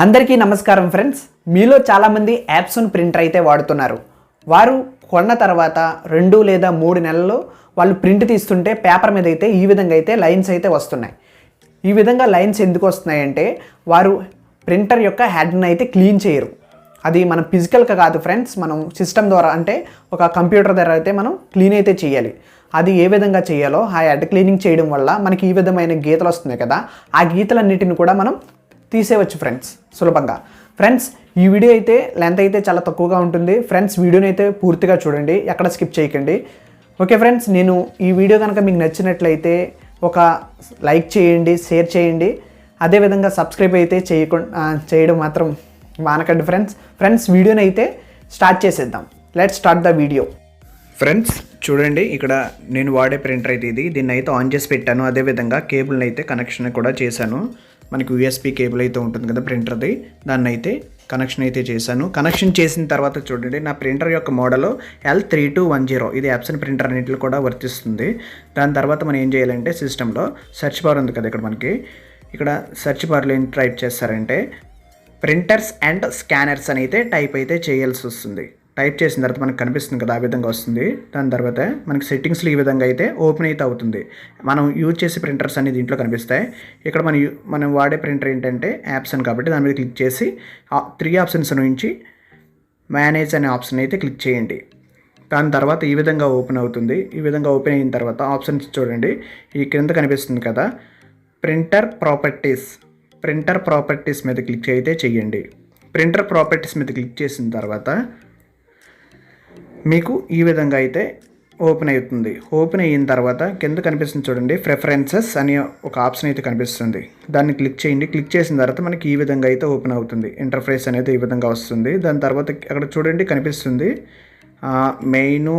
అందరికీ నమస్కారం ఫ్రెండ్స్. మీలో చాలామంది యాప్సన్ ప్రింటర్ అయితే వాడుతున్నారు. వారు కొన్న తర్వాత 2 లేదా 3 నెలల్లో వాళ్ళు ప్రింట్ తీస్తుంటే పేపర్ మీద అయితే ఈ విధంగా అయితే లైన్స్ అయితే వస్తున్నాయి. ఈ విధంగా లైన్స్ ఎందుకు వస్తున్నాయంటే వారు ప్రింటర్ యొక్క హెడ్ని అయితే క్లీన్ చేయరు. అది మనం ఫిజికల్గా కాదు ఫ్రెండ్స్, మనం సిస్టమ్ ద్వారా అంటే ఒక కంప్యూటర్ ద్వారా అయితే మనం క్లీన్ అయితే చేయాలి. అది ఏ విధంగా చేయాలో ఆ హెడ్ క్లీనింగ్ చేయడం వల్ల మనకి ఈ విధమైన గీతలు వస్తున్నాయి కదా, ఆ గీతలన్నిటిని కూడా మనం తీసేయవచ్చు ఫ్రెండ్స్ సులభంగా. ఫ్రెండ్స్, ఈ వీడియో అయితే లెంత్ అయితే చాలా తక్కువగా ఉంటుంది ఫ్రెండ్స్. వీడియోని అయితే పూర్తిగా చూడండి, ఎక్కడ స్కిప్ చేయకండి. ఓకే ఫ్రెండ్స్, నేను ఈ వీడియో కనుక మీకు నచ్చినట్లయితే ఒక లైక్ చేయండి, షేర్ చేయండి. అదేవిధంగా సబ్స్క్రైబ్ అయితే చేయడం మాత్రం మానకండి ఫ్రెండ్స్. వీడియోని అయితే స్టార్ట్ చేసేద్దాం. Let's start the video. Friends చూడండి, ఇక్కడ నేను వాడే ప్రింటర్ అయితే దీన్ని అయితే ఆన్ చేసి పెట్టాను. అదేవిధంగా కేబుల్ని అయితే కనెక్షన్ కూడా చేశాను. మనకి యూఎస్బీ కేబుల్ అయితే ఉంటుంది కదా ప్రింటర్ది, దాన్ని అయితే కనెక్షన్ అయితే చేశాను. కనెక్షన్ చేసిన తర్వాత చూడండి, నా ప్రింటర్ యొక్క మోడల్ L3210. ఇది ఎప్సన్ ప్రింటర్ అన్నింటిలో కూడా వర్తిస్తుంది. దాని తర్వాత మనం ఏం చేయాలంటే సిస్టంలో సెర్చ్ బార్ ఉంది కదా, ఇక్కడ సెర్చ్ బార్లో ఏం టైప్ చేస్తారంటే ప్రింటర్స్ అండ్ స్కానర్స్ అని అయితే టైప్ అయితే చేయాల్సి వస్తుంది. టైప్ చేసిన తర్వాత మనకు కనిపిస్తుంది కదా, ఆ విధంగా వస్తుంది. దాని తర్వాత మనకి సెట్టింగ్స్లో ఈ విధంగా అయితే ఓపెన్ అయితే అవుతుంది. మనం యూజ్ చేసే ప్రింటర్స్ అన్ని దీంట్లో కనిపిస్తాయి. ఇక్కడ మనం వాడే ప్రింటర్ ఏంటంటే యాప్సన్ కాబట్టి దాని మీద క్లిక్ చేసి 3 ఆప్షన్స్ నుంచి మేనేజ్ అనే ఆప్షన్ అయితే క్లిక్ చేయండి. దాని తర్వాత ఈ విధంగా ఓపెన్ అవుతుంది. ఈ విధంగా ఓపెన్ అయిన తర్వాత ఆప్షన్స్ చూడండి, ఈ కింద కనిపిస్తుంది కదా ప్రింటర్ ప్రాపర్టీస్ మీద క్లిక్ అయితే చేయండి. ప్రింటర్ ప్రాపర్టీస్ మీద క్లిక్ చేసిన తర్వాత మీకు ఈ విధంగా అయితే ఓపెన్ అవుతుంది. ఓపెన్ అయిన తర్వాత కింద కనిపిస్తుంది చూడండి, ప్రిఫరెన్సెస్ అనే ఒక ఆప్షన్ అయితే కనిపిస్తుంది. దాన్ని క్లిక్ చేయండి. క్లిక్ చేసిన తర్వాత మనకి ఈ విధంగా అయితే ఓపెన్ అవుతుంది. ఇంటర్ఫేస్ అనేది ఈ విధంగా వస్తుంది. దాని తర్వాత అక్కడ చూడండి కనిపిస్తుంది మెయిన్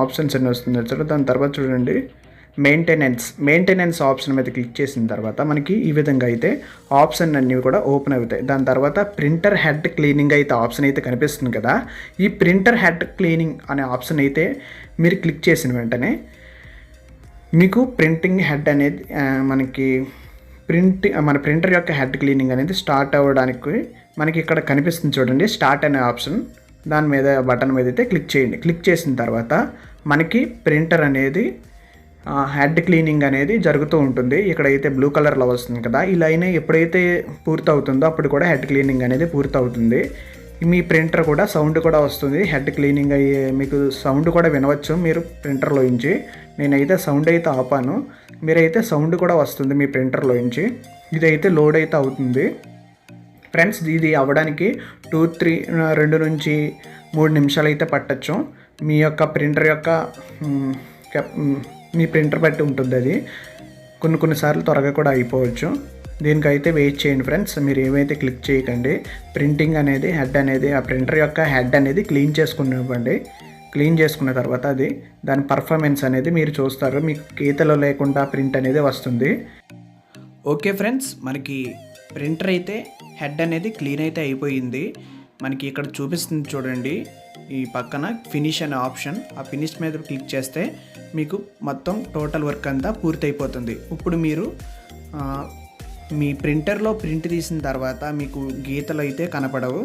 ఆప్షన్స్ అన్నీ వస్తుంది. దాని తర్వాత చూడండి మెయింటెనెన్స్ ఆప్షన్ మీద క్లిక్ చేసిన తర్వాత మనకి ఈ విధంగా అయితే ఆప్షన్ అన్నీ కూడా ఓపెన్ అవుతాయి. దాని తర్వాత ప్రింటర్ హెడ్ క్లీనింగ్ అయితే ఆప్షన్ అయితే కనిపిస్తుంది కదా, ఈ ప్రింటర్ హెడ్ క్లీనింగ్ అనే ఆప్షన్ అయితే మీరు క్లిక్ చేసిన వెంటనే మీకు ప్రింటింగ్ హెడ్ అనేది మన ప్రింటర్ యొక్క హెడ్ క్లీనింగ్ అనేది స్టార్ట్ అవ్వడానికి మనకి ఇక్కడ కనిపిస్తుంది చూడండి, స్టార్ట్ అనే ఆప్షన్. దాని మీద బటన్ మీద అయితే క్లిక్ చేయండి. క్లిక్ చేసిన తర్వాత మనకి ప్రింటర్ అనేది హెడ్ క్లీనింగ్ అనేది జరుగుతూ ఉంటుంది. ఇక్కడైతే బ్లూ కలర్లో వస్తుంది కదా, ఈ లైన్ ఎప్పుడైతే పూర్తి అవుతుందో అప్పుడు కూడా హెడ్ క్లీనింగ్ అనేది పూర్తి అవుతుంది. మీ ప్రింటర్ కూడా సౌండ్ కూడా వస్తుంది. హెడ్ క్లీనింగ్ అయ్యే మీకు సౌండ్ కూడా వినవచ్చు మీరు ప్రింటర్లో నుంచి. నేనైతే సౌండ్ అయితే ఆపాను, మీరైతే సౌండ్ కూడా వస్తుంది మీ ప్రింటర్లో నుంచి. ఇదైతే లోడ్ అయితే అవుతుంది ఫ్రెండ్స్. ఇది అవ్వడానికి 2 నుంచి 3 నిమిషాలు అయితే పట్టచ్చు. మీ యొక్క ప్రింటర్ యొక్క మీ ప్రింటర్ బట్టి ఉంటుంది. అది కొన్నిసార్లు త్వరగా కూడా అయిపోవచ్చు. దీనికైతే వెయిట్ చేయండి ఫ్రెండ్స్. మీరు ఏమైతే క్లిక్ చేయకండి. ప్రింటింగ్ అనేది హెడ్ అనేది ఆ ప్రింటర్ యొక్క హెడ్ అనేది క్లీన్ చేసుకునివ్వండి. క్లీన్ చేసుకున్న తర్వాత దాని పర్ఫార్మెన్స్ అనేది మీరు చూస్తారు. మీకు గీతలు లేకుండా ప్రింట్ అనేది వస్తుంది. ఓకే ఫ్రెండ్స్, మనకి ప్రింటర్ అయితే హెడ్ అనేది క్లీన్ అయితే అయిపోయింది. మనకి ఇక్కడ చూపిస్తుంది చూడండి, ఈ పక్కన ఫినిష్ అనే ఆప్షన్. ఆ ఫినిష్ మీద క్లిక్ చేస్తే మీకు మొత్తం టోటల్ వర్క్ అంతా పూర్తయిపోతుంది. ఇప్పుడు మీరు మీ ప్రింటర్లో ప్రింట్ తీసిన తర్వాత మీకు గీతలు అయితే కనపడవు.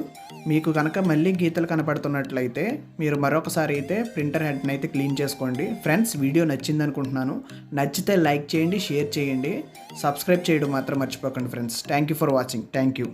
మీకు కనుక మళ్ళీ గీతలు కనపడుతున్నట్లయితే మీరు మరొకసారి అయితే ప్రింటర్ హెడ్ని అయితే క్లీన్ చేసుకోండి. ఫ్రెండ్స్, వీడియో నచ్చింది అనుకుంటున్నాను. నచ్చితే లైక్ చేయండి, షేర్ చేయండి, సబ్స్క్రైబ్ చేయడం మాత్రం మర్చిపోకండి friends. Thank you for watching. Thank you.